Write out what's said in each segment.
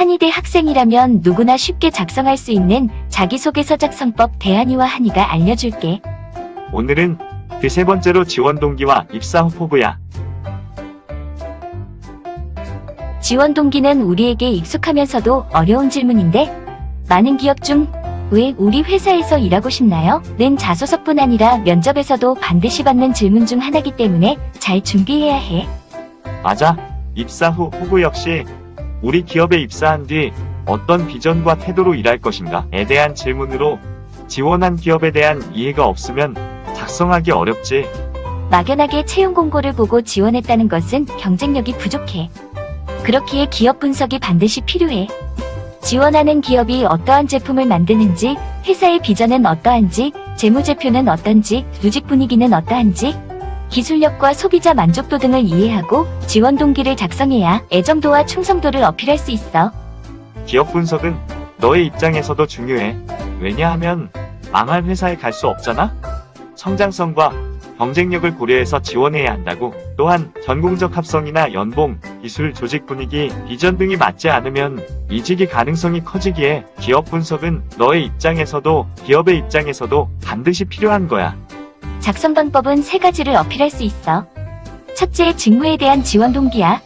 한의대 학생이라면 누구나 쉽게 작성할 수 있는 자기소개서 작성법 대한이와 한의가 알려줄게. 오늘은 그 세 번째로 지원 동기와 입사 후보부야. 지원 동기는 우리에게 익숙하면서도 어려운 질문인데, 많은 기업 중 왜 우리 회사에서 일하고 싶나요? 는 자소서뿐 아니라 면접에서도 반드시 받는 질문 중 하나이기 때문에 잘 준비해야 해. 맞아. 입사 후 후보 역시 우리 기업에 입사한 뒤 어떤 비전과 태도로 일할 것인가에 대한 질문으로 지원한 기업에 대한 이해가 없으면 작성하기 어렵지. 막연하게 채용 공고를 보고 지원했다는 것은 경쟁력이 부족해. 그렇기에 기업 분석이 반드시 필요해. 지원하는 기업이 어떠한 제품을 만드는지, 회사의 비전은 어떠한지, 재무제표는 어떤지, 조직 분위기는 어떠한지, 기술력과 소비자 만족도 등을 이해하고 지원 동기를 작성해야 애정도와 충성도를 어필할 수 있어. 기업 분석은 너의 입장에서도 중요해. 왜냐하면 망할 회사에 갈 수 없잖아? 성장성과 경쟁력을 고려해서 지원해야 한다고. 또한 전공적 합성이나 연봉, 기술, 조직 분위기, 비전 등이 맞지 않으면 이직의 가능성이 커지기에 기업 분석은 너의 입장에서도 기업의 입장에서도 반드시 필요한 거야. 작성 방법은 세 가지를 어필할 수 있어. 첫째, 직무에 대한 지원 동기야.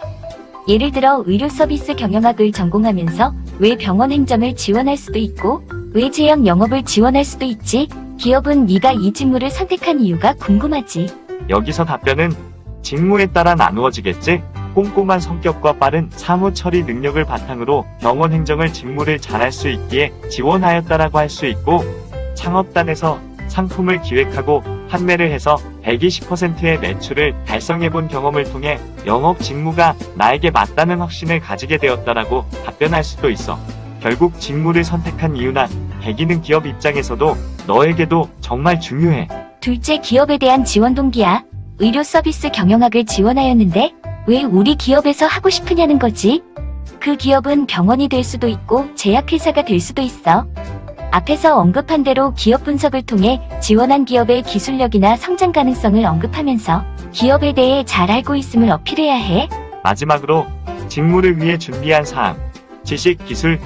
예를 들어 의료 서비스 경영학을 전공하면서 왜 병원 행정을 지원할 수도 있고, 왜 제약 영업을 지원할 수도 있지. 기업은 네가 이 직무를 선택한 이유가 궁금하지. 여기서 답변은 직무에 따라 나누어지겠지? 꼼꼼한 성격과 빠른 사무 처리 능력을 바탕으로 병원 행정을 직무를 잘할 수 있기에 지원하였다라고 할 수 있고, 창업단에서 상품을 기획하고 판매를 해서 120%의 매출을 달성해본 경험을 통해 영업 직무가 나에게 맞다는 확신을 가지게 되었다라고 답변할 수도 있어. 결국 직무를 선택한 이유나 계기는 기업 입장에서도 너에게도 정말 중요해. 둘째, 기업에 대한 지원 동기야. 의료 서비스 경영학을 지원하였는데 왜 우리 기업에서 하고 싶으냐는 거지. 그 기업은 병원이 될 수도 있고 제약회사가 될 수도 있어. 앞에서 언급한 대로 기업 분석을 통해 지원한 기업의 기술력이나 성장 가능성을 언급하면서 기업에 대해 잘 알고 있음을 어필해야 해. 마지막으로 직무를 위해 준비한 사항, 지식, 기술,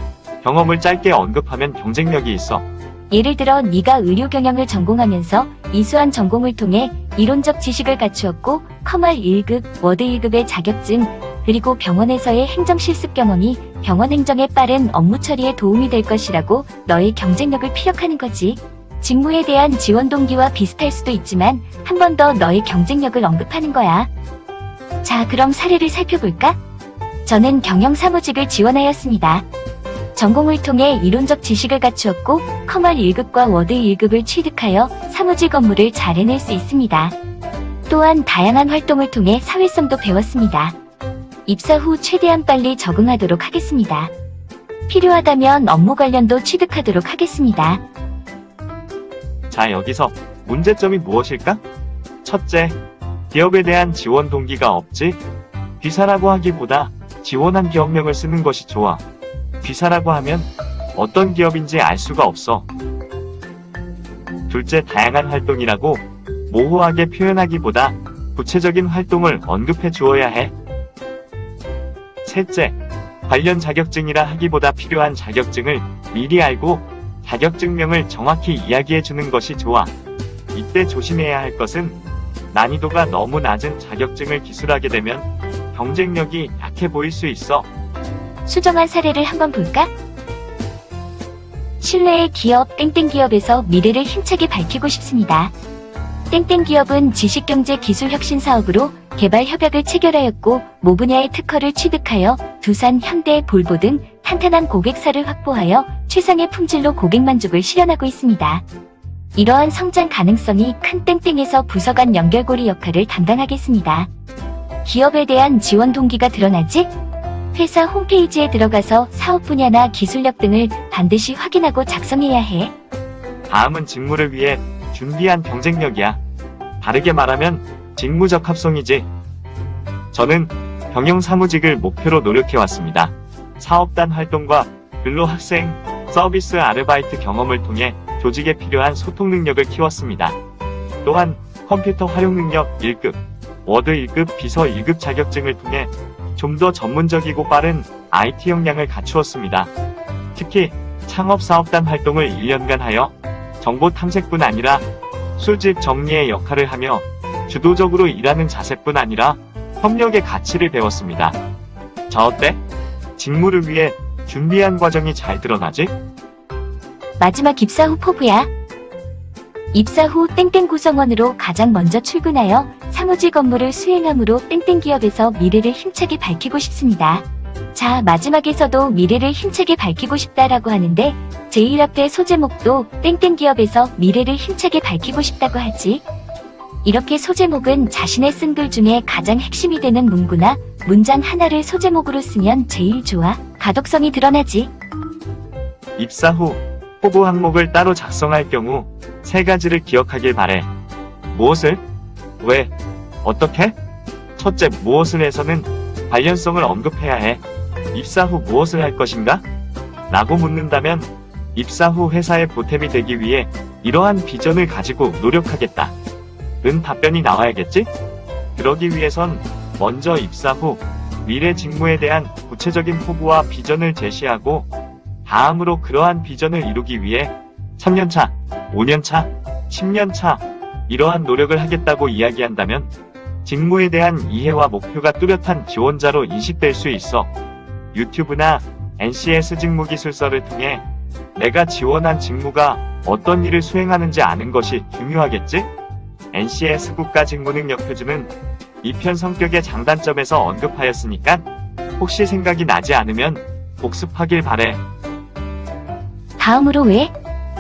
경험을 짧게 언급하면 경쟁력이 있어. 예를 들어 네가 의료 경영을 전공하면서 이수한 전공을 통해 이론적 지식을 갖추었고 커멀 1급, 워드 1급의 자격증, 그리고 병원에서의 행정 실습 경험이 병원 행정의 빠른 업무 처리에 도움이 될 것이라고 너의 경쟁력을 피력하는 거지. 직무에 대한 지원 동기와 비슷할 수도 있지만 한 번 더 너의 경쟁력을 언급하는 거야. 자, 그럼 사례를 살펴볼까? 저는 경영사무직을 지원하였습니다. 전공을 통해 이론적 지식을 갖추었고 커멀 1급과 워드 1급을 취득하여 사무직 업무를 잘 해낼 수 있습니다. 또한 다양한 활동을 통해 사회성도 배웠습니다. 입사 후 최대한 빨리 적응하도록 하겠습니다. 필요하다면 업무 관련도 취득하도록 하겠습니다. 자, 여기서 문제점이 무엇일까? 첫째, 기업에 대한 지원 동기가 없지? 귀사라고 하기보다 지원한 기업명을 쓰는 것이 좋아. 귀사라고 하면 어떤 기업인지 알 수가 없어. 둘째, 다양한 활동이라고 모호하게 표현하기보다 구체적인 활동을 언급해 주어야 해. 셋째, 관련 자격증이라 하기보다 필요한 자격증을 미리 알고 자격증명을 정확히 이야기해 주는 것이 좋아. 이때 조심해야 할 것은 난이도가 너무 낮은 자격증을 기술하게 되면 경쟁력이 약해 보일 수 있어. 수정한 사례를 한번 볼까? 신뢰의 기업 땡땡기업에서 미래를 힘차게 밝히고 싶습니다. 땡땡기업은 지식경제 기술혁신 사업으로 개발 협약을 체결하였고 모 분야의 특허를 취득하여 두산, 현대, 볼보 등 탄탄한 고객사를 확보하여 최상의 품질로 고객 만족을 실현하고 있습니다. 이러한 성장 가능성이 큰 땡땡에서 부서 간 연결고리 역할을 담당하겠습니다. 기업에 대한 지원 동기가 드러나지? 회사 홈페이지에 들어가서 사업 분야나 기술력 등을 반드시 확인하고 작성해야 해. 다음은 직무를 위해 준비한 경쟁력이야. 다르게 말하면 직무적 합성이지. 저는 경영사무직을 목표로 노력해왔습니다. 사업단 활동과 근로학생, 서비스 아르바이트 경험을 통해 조직에 필요한 소통 능력을 키웠습니다. 또한 컴퓨터 활용 능력 1급, 워드 1급, 비서 1급 자격증을 통해 좀 더 전문적이고 빠른 IT 역량을 갖추었습니다. 특히 창업사업단 활동을 1년간 하여 정보 탐색뿐 아니라 수집 정리의 역할을 하며 주도적으로 일하는 자세뿐 아니라 협력의 가치를 배웠습니다. 저 어때? 직무를 위해 준비한 과정이 잘 드러나지? 마지막 입사 후 포부야. 입사 후 땡땡 구성원으로 가장 먼저 출근하여 사무직 업무를 수행함으로 땡땡 기업에서 미래를 힘차게 밝히고 싶습니다. 자, 마지막에서도 미래를 힘차게 밝히고 싶다라고 하는데 제일 앞에 소제목도 땡땡 기업에서 미래를 힘차게 밝히고 싶다고 하지. 이렇게 소제목은 자신의 쓴 글 중에 가장 핵심이 되는 문구나 문장 하나를 소제목으로 쓰면 제일 좋아. 가독성이 드러나지. 입사 후 포부 항목을 따로 작성할 경우 3가지를 기억하길 바래. 무엇을? 왜? 어떻게? 첫째, 무엇을 해서는 관련성을 언급해야 해. 입사 후 무엇을 할 것인가? 라고 묻는다면 입사 후 회사의 보탬이 되기 위해 이러한 비전을 가지고 노력하겠다. 은 답변이 나와야겠지? 그러기 위해선 먼저 입사 후 미래 직무에 대한 구체적인 포부와 비전을 제시하고 다음으로 그러한 비전을 이루기 위해 3년차, 5년차, 10년차 이러한 노력을 하겠다고 이야기한다면 직무에 대한 이해와 목표가 뚜렷한 지원자로 인식될 수 있어 유튜브나 NCS 직무기술서를 통해 내가 지원한 직무가 어떤 일을 수행하는지 아는 것이 중요하겠지? NCS 국가직무능력표준은 2편 성격의 장단점에서 언급하였으니까 혹시 생각이 나지 않으면 복습하길 바래. 다음으로 왜?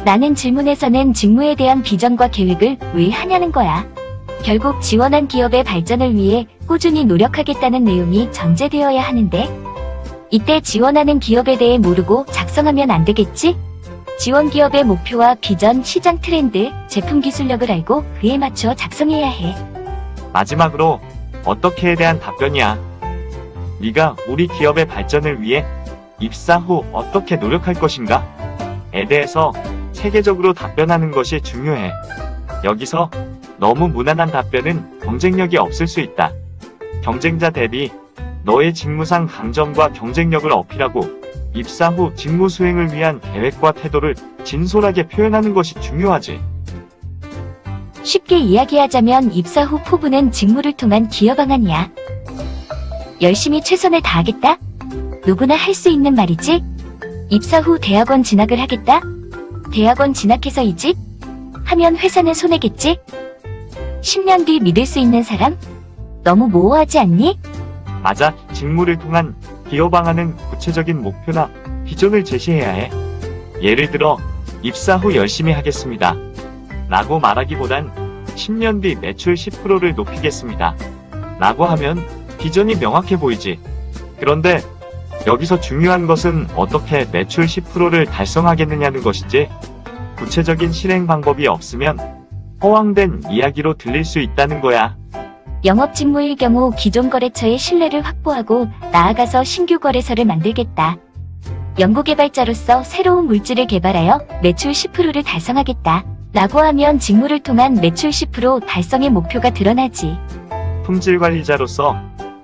라는 질문에서는 직무에 대한 비전과 계획을 왜 하냐는 거야. 결국 지원한 기업의 발전을 위해 꾸준히 노력하겠다는 내용이 전제되어야 하는데 이때 지원하는 기업에 대해 모르고 작성하면 안 되겠지? 지원 기업의 목표와 비전, 시장 트렌드, 제품 기술력을 알고 그에 맞춰 작성해야 해. 마지막으로 어떻게에 대한 답변이야. 네가 우리 기업의 발전을 위해 입사 후 어떻게 노력할 것인가? 에 대해서 체계적으로 답변하는 것이 중요해. 여기서 너무 무난한 답변은 경쟁력이 없을 수 있다. 경쟁자 대비 너의 직무상 강점과 경쟁력을 어필하고 입사 후 직무 수행을 위한 계획과 태도를 진솔하게 표현하는 것이 중요하지. 쉽게 이야기하자면 입사 후 포부는 직무를 통한 기여 방안이야. 열심히 최선을 다하겠다? 누구나 할 수 있는 말이지? 입사 후 대학원 진학을 하겠다? 대학원 진학해서 이직? 하면 회사는 손해겠지? 10년 뒤 믿을 수 있는 사람? 너무 모호하지 않니? 맞아. 직무를 통한 기여 방안은 구체적인 목표나 비전을 제시해야 해. 예를 들어 입사 후 열심히 하겠습니다. 라고 말하기보단 10년 뒤 매출 10%를 높이겠습니다. 라고 하면 비전이 명확해 보이지. 그런데 여기서 중요한 것은 어떻게 매출 10%를 달성하겠느냐는 것이지. 구체적인 실행 방법이 없으면 허황된 이야기로 들릴 수 있다는 거야. 영업 직무일 경우 기존 거래처의 신뢰를 확보하고 나아가서 신규 거래처를 만들겠다. 연구개발자로서 새로운 물질을 개발하여 매출 10%를 달성하겠다. 라고 하면 직무를 통한 매출 10% 달성의 목표가 드러나지. 품질관리자로서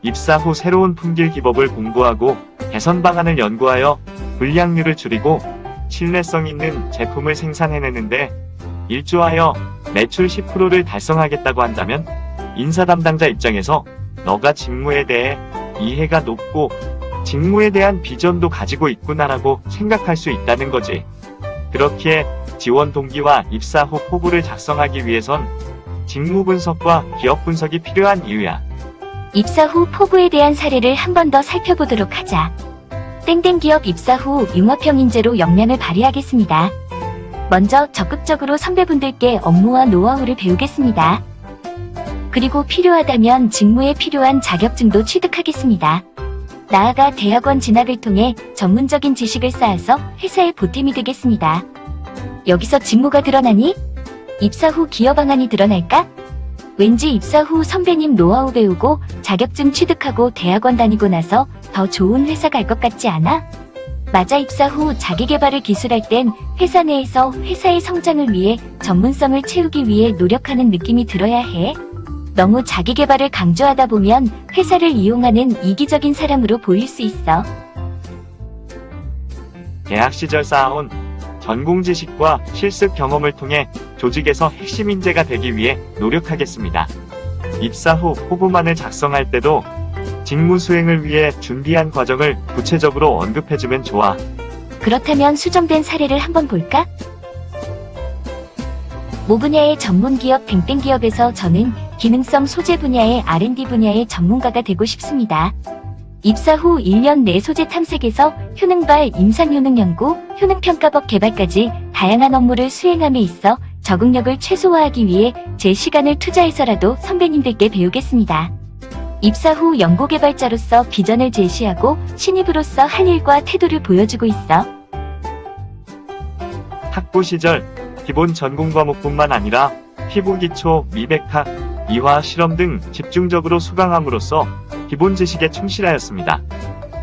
입사 후 새로운 품질 기법을 공부하고 개선 방안을 연구하여 불량률을 줄이고 신뢰성 있는 제품을 생산해내는데 일조하여 매출 10%를 달성하겠다고 한다면 인사 담당자 입장에서 너가 직무에 대해 이해가 높고 직무에 대한 비전도 가지고 있구나라고 생각할 수 있다는 거지. 그렇기에 지원 동기와 입사 후 포부를 작성하기 위해선 직무 분석과 기업 분석이 필요한 이유야. 입사 후 포부에 대한 사례를 한 번 더 살펴보도록 하자. 땡땡 기업 입사 후 융합형 인재로 역량을 발휘하겠습니다. 먼저 적극적으로 선배분들께 업무와 노하우를 배우겠습니다. 그리고 필요하다면 직무에 필요한 자격증도 취득하겠습니다. 나아가 대학원 진학을 통해 전문적인 지식을 쌓아서 회사의 보탬이 되겠습니다. 여기서 직무가 드러나니? 입사 후 기여 방안이 드러날까? 왠지 입사 후 선배님 노하우 배우고 자격증 취득하고 대학원 다니고 나서 더 좋은 회사 갈 것 같지 않아? 맞아. 입사 후 자기개발을 기술할 땐 회사 내에서 회사의 성장을 위해 전문성을 채우기 위해 노력하는 느낌이 들어야 해. 너무 자기개발을 강조하다 보면 회사를 이용하는 이기적인 사람으로 보일 수 있어. 대학 시절 쌓아온 전공 지식과 실습 경험을 통해 조직에서 핵심 인재가 되기 위해 노력하겠습니다. 입사 후 포부만을 작성할 때도 직무 수행을 위해 준비한 과정을 구체적으로 언급해주면 좋아. 그렇다면 수정된 사례를 한번 볼까? 모 분야의 전문 기업 땡땡 기업에서 저는 기능성 소재 분야의 R&D 분야의 전문가가 되고 싶습니다. 입사 후 1년 내 소재 탐색에서 효능발 임상 효능 연구, 효능 평가법 개발까지 다양한 업무를 수행함에 있어 적응력을 최소화하기 위해 제 시간을 투자해서라도 선배님들께 배우겠습니다. 입사 후 연구개발자로서 비전을 제시하고 신입으로서 할 일과 태도를 보여주고 있어. 학부 시절 기본 전공 과목뿐만 아니라 피부 기초, 미백학, 이화 실험 등 집중적으로 수강함으로써 기본 지식에 충실하였습니다.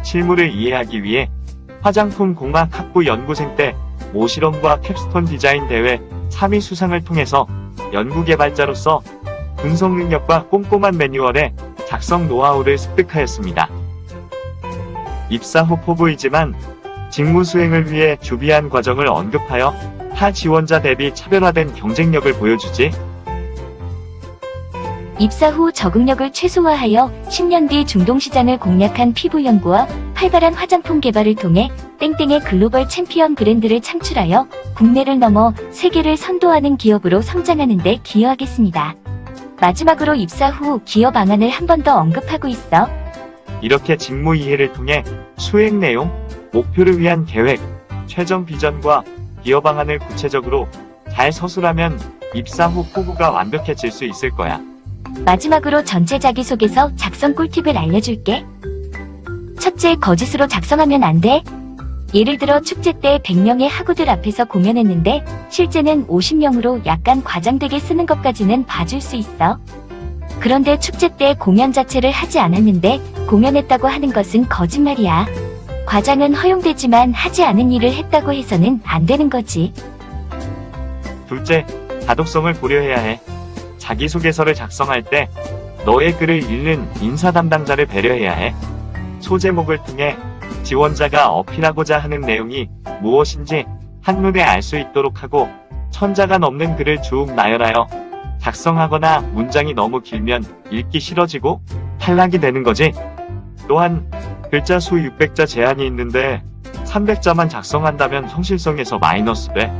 실무를 이해하기 위해 화장품 공학 학부 연구생 때 모실험과 캡스톤 디자인 대회 3위 수상을 통해서 연구개발자로서 분석 능력과 꼼꼼한 매뉴얼의 작성 노하우를 습득하였습니다. 입사 후 포부이지만 직무 수행을 위해 준비한 과정을 언급하여 타 지원자 대비 차별화된 경쟁력을 보여주지. 입사 후 적응력을 최소화하여 10년 뒤 중동시장을 공략한 피부 연구와 활발한 화장품 개발을 통해 땡땡의 글로벌 챔피언 브랜드를 창출하여 국내를 넘어 세계를 선도하는 기업으로 성장하는 데 기여하겠습니다. 마지막으로 입사 후 기여 방안을 한 번 더 언급하고 있어. 이렇게 직무 이해를 통해 수행 내용, 목표를 위한 계획, 최종 비전과 기여 방안을 구체적으로 잘 서술하면 입사 후 포부가 완벽해질 수 있을 거야. 마지막으로 전체 자기소개서 작성 꿀팁을 알려줄게. 첫째, 거짓으로 작성하면 안 돼. 예를 들어 축제 때 100명의 학우들 앞에서 공연했는데 실제는 50명으로 약간 과장되게 쓰는 것까지는 봐줄 수 있어. 그런데 축제 때 공연 자체를 하지 않았는데 공연했다고 하는 것은 거짓말이야. 과장은 허용되지만 하지 않은 일을 했다고 해서는 안 되는 거지. 둘째, 가독성을 고려해야 해. 자기소개서를 작성할 때 너의 글을 읽는 인사 담당자를 배려해야 해. 소제목을 통해 지원자가 어필하고자 하는 내용이 무엇인지 한눈에 알 수 있도록 하고 천자가 넘는 글을 쭉 나열하여 작성하거나 문장이 너무 길면 읽기 싫어지고 탈락이 되는 거지. 또한 글자 수 600자 제한이 있는데 300자만 작성한다면 성실성에서 마이너스 돼.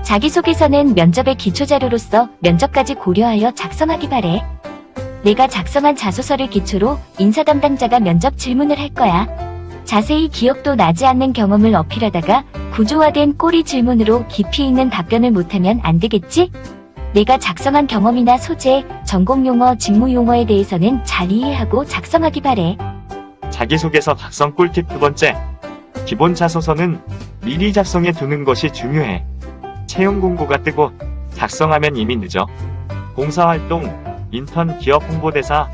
자기소개서는 면접의 기초자료로서 면접까지 고려하여 작성하기 바래. 내가 작성한 자소서를 기초로 인사 담당자가 면접 질문을 할 거야. 자세히 기억도 나지 않는 경험을 어필하다가 구조화된 꼬리 질문으로 깊이 있는 답변을 못하면 안 되겠지? 내가 작성한 경험이나 소재, 전공 용어, 직무 용어에 대해서는 잘 이해하고 작성하기 바래. 자기소개서 작성 꿀팁 두 번째, 기본 자소서는 미리 작성해 두는 것이 중요해. 채용 공고가 뜨고 작성하면 이미 늦어. 봉사활동, 인턴, 기업 홍보대사,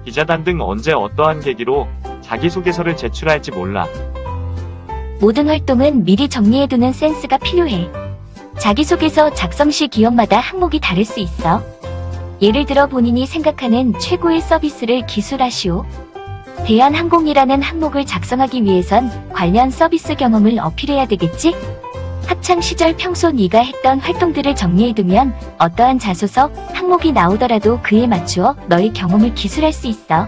기자단 등 언제 어떠한 계기로 자기소개서를 제출할지 몰라. 모든 활동은 미리 정리해두는 센스가 필요해. 자기소개서 작성 시 기업마다 항목이 다를 수 있어. 예를 들어 본인이 생각하는 최고의 서비스를 기술하시오. 대한항공이라는 항목을 작성하기 위해선 관련 서비스 경험을 어필해야 되겠지? 학창 시절 평소 네가 했던 활동들을 정리해두면 어떠한 자소서, 항목이 나오더라도 그에 맞추어 너의 경험을 기술할 수 있어.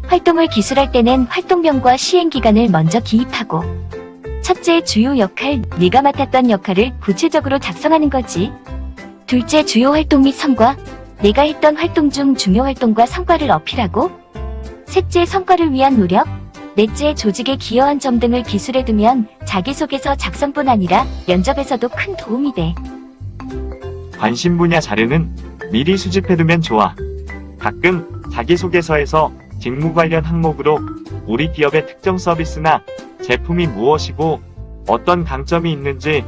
활동을 기술할 때는 활동명과 시행기간을 먼저 기입하고 첫째, 주요 역할, 네가 맡았던 역할을 구체적으로 작성하는 거지. 둘째, 주요 활동 및 성과, 내가 했던 활동 중 중요 활동과 성과를 어필하고 셋째, 성과를 위한 노력, 넷째, 조직에 기여한 점 등을 기술해두면 자기소개서 작성뿐 아니라 면접에서도 큰 도움이 돼. 관심 분야 자료는 미리 수집해두면 좋아. 가끔 자기소개서에서 직무 관련 항목으로 우리 기업의 특정 서비스나 제품이 무엇이고 어떤 강점이 있는지,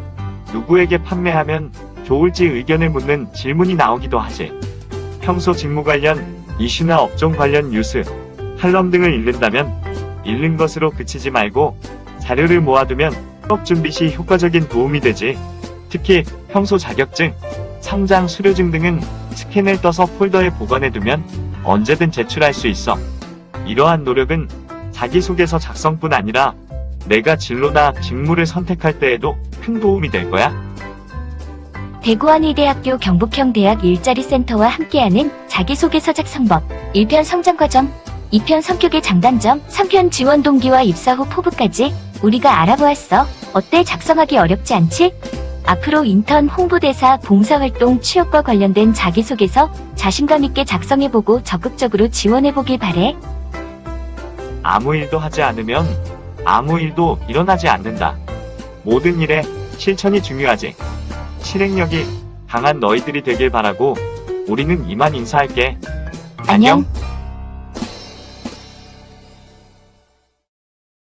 누구에게 판매하면 좋을지 의견을 묻는 질문이 나오기도 하지. 평소 직무 관련 이슈나 업종 관련 뉴스, 칼럼 등을 읽는다면 읽는 것으로 그치지 말고 자료를 모아두면 취업 준비 시 효과적인 도움이 되지. 특히 평소 자격증, 성장 수료증 등은 스캔을 떠서 폴더에 보관해두면 언제든 제출할 수 있어. 이러한 노력은 자기소개서 작성뿐 아니라 내가 진로나 직무를 선택할 때에도 큰 도움이 될 거야. 대구한의대학교 경북형대학 일자리센터와 함께하는 자기소개서 작성법 1편 성장과정, 2편 성격의 장단점, 3편 지원 동기와 입사 후 포부까지 우리가 알아보았어. 어때? 작성하기 어렵지 않지? 앞으로 인턴, 홍보대사, 봉사활동, 취업과 관련된 자기소개서 자신감 있게 작성해보고 적극적으로 지원해보길 바래. 아무 일도 하지 않으면 아무 일도 일어나지 않는다. 모든 일에 실천이 중요하지. 실행력이 강한 너희들이 되길 바라고 우리는 이만 인사할게. 안녕.